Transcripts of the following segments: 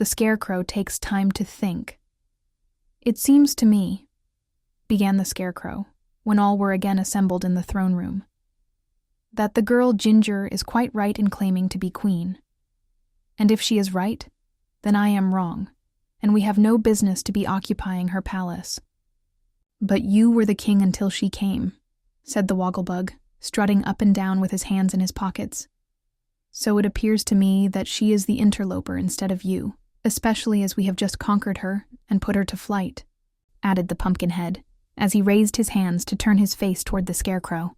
The Scarecrow takes time to think. "It seems to me," began the Scarecrow, when all were again assembled in the throne room, "that the girl Jinjur is quite right in claiming to be queen. And if she is right, then I am wrong, and we have no business to be occupying her palace." "But you were the king until she came," said the Woggle-Bug, strutting up and down with his hands in his pockets. "So it appears to me that she is the interloper instead of you, especially as we have just conquered her and put her to flight," added the Pumpkinhead, as he raised his hands to turn his face toward the Scarecrow.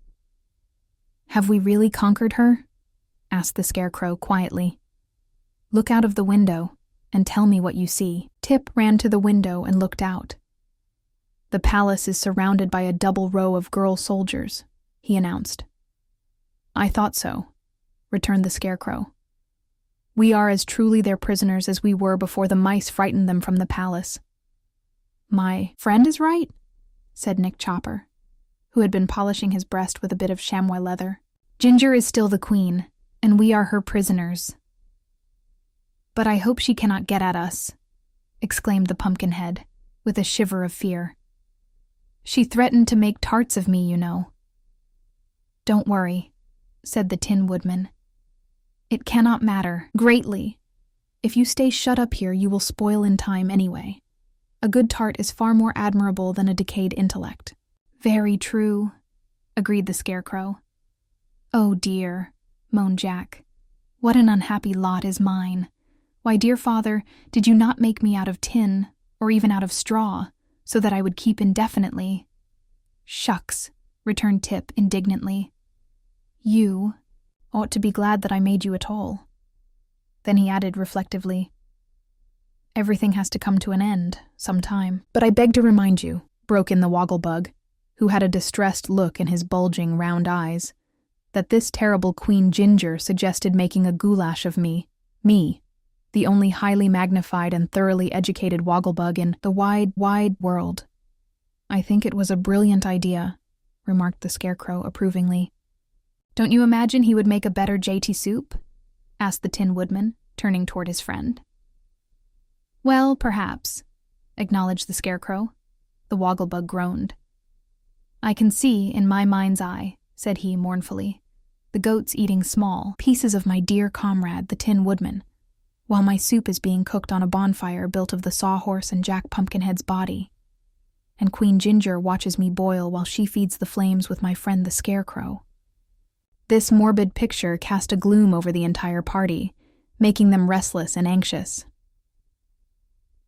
"Have we really conquered her?" asked the Scarecrow quietly. "Look out of the window and tell me what you see." Tip ran to the window and looked out. "The palace is surrounded by a double row of girl soldiers," he announced. "I thought so," returned the Scarecrow. "We are as truly their prisoners as we were before the mice frightened them from the palace." "My friend is right," said Nick Chopper, who had been polishing his breast with a bit of chamois leather. "Jinjur is still the queen, and we are her prisoners." "But I hope she cannot get at us," exclaimed the Pumpkinhead, with a shiver of fear. "She threatened to make tarts of me, you know." "Don't worry," said the Tin Woodman. "It cannot matter greatly. If you stay shut up here, you will spoil in time anyway. A good tart is far more admirable than a decayed intellect." "Very true," agreed the Scarecrow. "Oh dear," moaned Jack. "What an unhappy lot is mine. Why, dear father, did you not make me out of tin, or even out of straw, so that I would keep indefinitely?" "Shucks," returned Tip indignantly. "You ought to be glad that I made you at all." Then he added reflectively, "Everything has to come to an end, sometime." "But I beg to remind you," broke in the Woggle-Bug, who had a distressed look in his bulging round eyes, "that this terrible Queen Jinjur suggested making a goulash of me, the only highly magnified and thoroughly educated Woggle-Bug in the wide, wide world." "I think it was a brilliant idea," remarked the Scarecrow approvingly. "Don't you imagine he would make a better JT soup?" asked the Tin Woodman, turning toward his friend. "Well, perhaps," acknowledged the Scarecrow. The Woggle-Bug groaned. "I can see, in my mind's eye," said he mournfully, "the goats eating small pieces of my dear comrade, the Tin Woodman, while my soup is being cooked on a bonfire built of the Sawhorse and Jack Pumpkinhead's body. And Queen Jinjur watches me boil while she feeds the flames with my friend the Scarecrow." This morbid picture cast a gloom over the entire party, making them restless and anxious.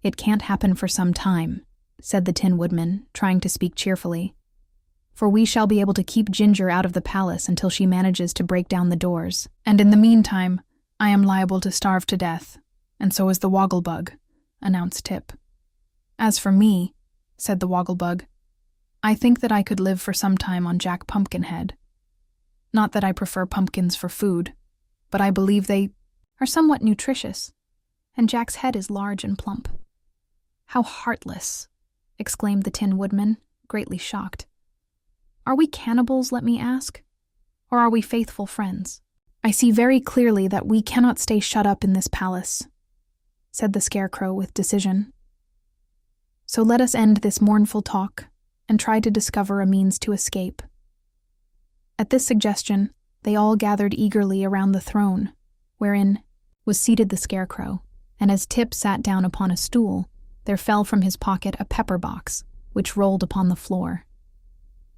"It can't happen for some time," said the Tin Woodman, trying to speak cheerfully, "for we shall be able to keep Jinjur out of the palace until she manages to break down the doors. And in the meantime, I am liable to starve to death, and so is the Woggle-Bug," announced Tip. "As for me," said the Woggle-Bug, "I think that I could live for some time on Jack Pumpkinhead. Not that I prefer pumpkins for food, but I believe they are somewhat nutritious, and Jack's head is large and plump." "How heartless," exclaimed the Tin Woodman, greatly shocked. "Are we cannibals, let me ask? Or are we faithful friends?" "I see very clearly that we cannot stay shut up in this palace," said the Scarecrow with decision. "So let us end this mournful talk and try to discover a means to escape." At this suggestion, they all gathered eagerly around the throne, wherein was seated the Scarecrow, and as Tip sat down upon a stool, there fell from his pocket a pepper box, which rolled upon the floor.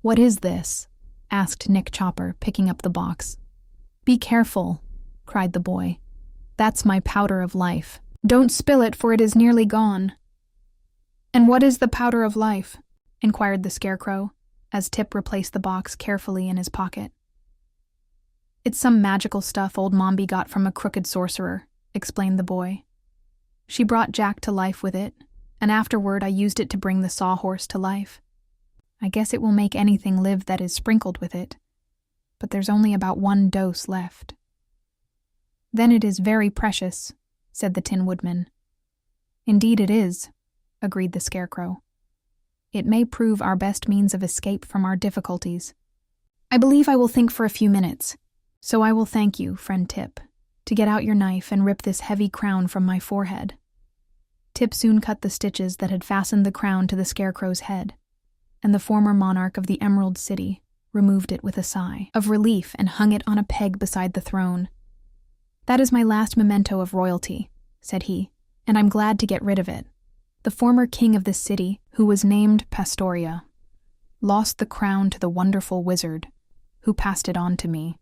"What is this?" asked Nick Chopper, picking up the box. "Be careful," cried the boy. "That's my powder of life. Don't spill it, for it is nearly gone." "And what is the powder of life?" inquired the Scarecrow, as Tip replaced the box carefully in his pocket. "It's some magical stuff old Mombi got from a crooked sorcerer," explained the boy. "She brought Jack to life with it, and afterward I used it to bring the Sawhorse to life. I guess it will make anything live that is sprinkled with it, but there's only about 1 dose left." "Then it is very precious," said the Tin Woodman. "Indeed it is," agreed the Scarecrow. "It may prove our best means of escape from our difficulties. I believe I will think for a few minutes, so I will thank you, friend Tip, to get out your knife and rip this heavy crown from my forehead." Tip soon cut the stitches that had fastened the crown to the Scarecrow's head, and the former monarch of the Emerald City removed it with a sigh of relief and hung it on a peg beside the throne. "That is my last memento of royalty," said he, "and I'm glad to get rid of it. The former king of this city, who was named Pastoria, lost the crown to the wonderful wizard, who passed it on to me.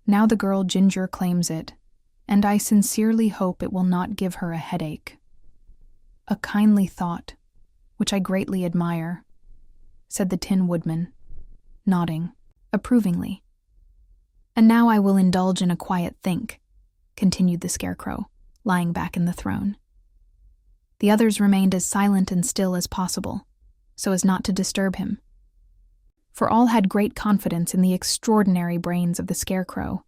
Now the girl Jinjur claims it, and I sincerely hope it will not give her a headache." "A kindly thought, which I greatly admire," said the Tin Woodman, nodding approvingly. "And now I will indulge in a quiet think," continued the Scarecrow, lying back in the throne. The others remained as silent and still as possible, so as not to disturb him, for all had great confidence in the extraordinary brains of the Scarecrow,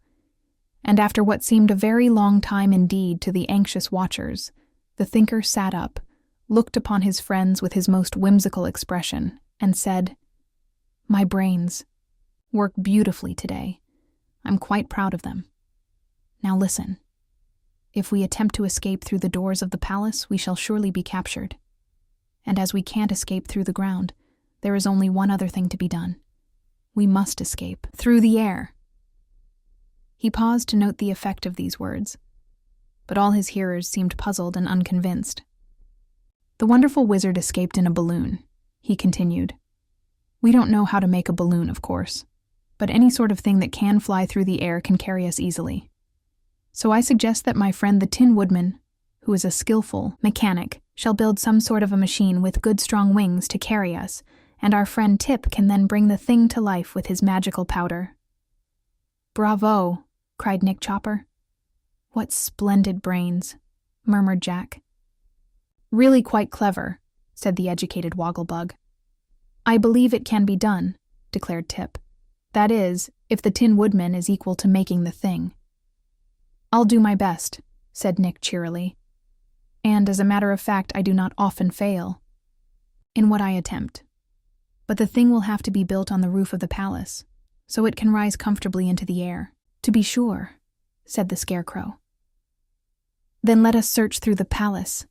and after what seemed a very long time indeed to the anxious watchers, the thinker sat up, looked upon his friends with his most whimsical expression, and said, "My brains work beautifully today. I'm quite proud of them. Now listen. If we attempt to escape through the doors of the palace, we shall surely be captured. And as we can't escape through the ground, there is only one other thing to be done. We must escape through the air." He paused to note the effect of these words, but all his hearers seemed puzzled and unconvinced. "The wonderful wizard escaped in a balloon," he continued. "We don't know how to make a balloon, of course, but any sort of thing that can fly through the air can carry us easily. So I suggest that my friend the Tin Woodman, who is a skillful mechanic, shall build some sort of a machine with good strong wings to carry us, and our friend Tip can then bring the thing to life with his magical powder." "Bravo!" cried Nick Chopper. "What splendid brains," murmured Jack. "Really quite clever," said the educated Woggle-Bug. "I believe it can be done," declared Tip. "That is, if the Tin Woodman is equal to making the thing." "I'll do my best," said Nick cheerily. "And as a matter of fact, I do not often fail in what I attempt. But the thing will have to be built on the roof of the palace, so it can rise comfortably into the air." "To be sure," said the Scarecrow. "Then let us search through the palace,"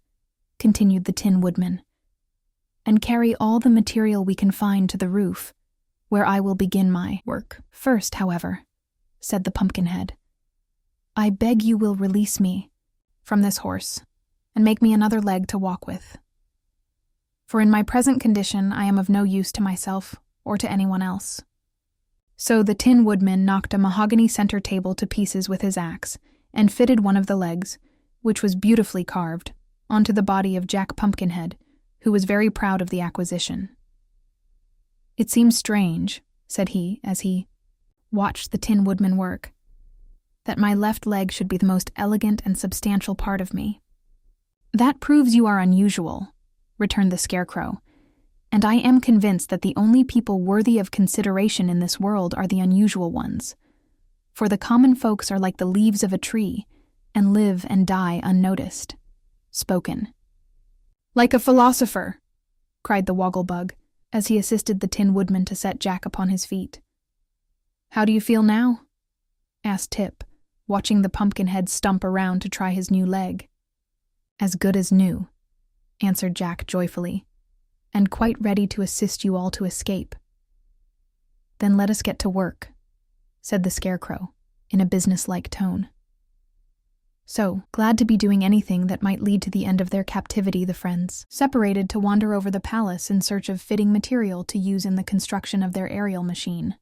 continued the Tin Woodman, "and carry all the material we can find to the roof, where I will begin my work. First, however," said the Pumpkinhead, "I beg you will release me from this horse and make me another leg to walk with. For in my present condition I am of no use to myself or to anyone else." So the Tin Woodman knocked a mahogany center table to pieces with his axe and fitted one of the legs, which was beautifully carved, onto the body of Jack Pumpkinhead, who was very proud of the acquisition. "It seems strange," said he as he watched the Tin Woodman work, "that my left leg should be the most elegant and substantial part of me." "That proves you are unusual," returned the Scarecrow, "and I am convinced that the only people worthy of consideration in this world are the unusual ones. For the common folks are like the leaves of a tree, and live and die unnoticed." Spoken. "Like a philosopher," cried the Woggle-Bug, as he assisted the Tin Woodman to set Jack upon his feet. "How do you feel now?" asked Tip, watching the Pumpkinhead stump around to try his new leg. "As good as new," answered Jack joyfully, "and quite ready to assist you all to escape." "Then let us get to work," said the Scarecrow, in a businesslike tone. So, glad to be doing anything that might lead to the end of their captivity, the friends separated to wander over the palace in search of fitting material to use in the construction of their aerial machine.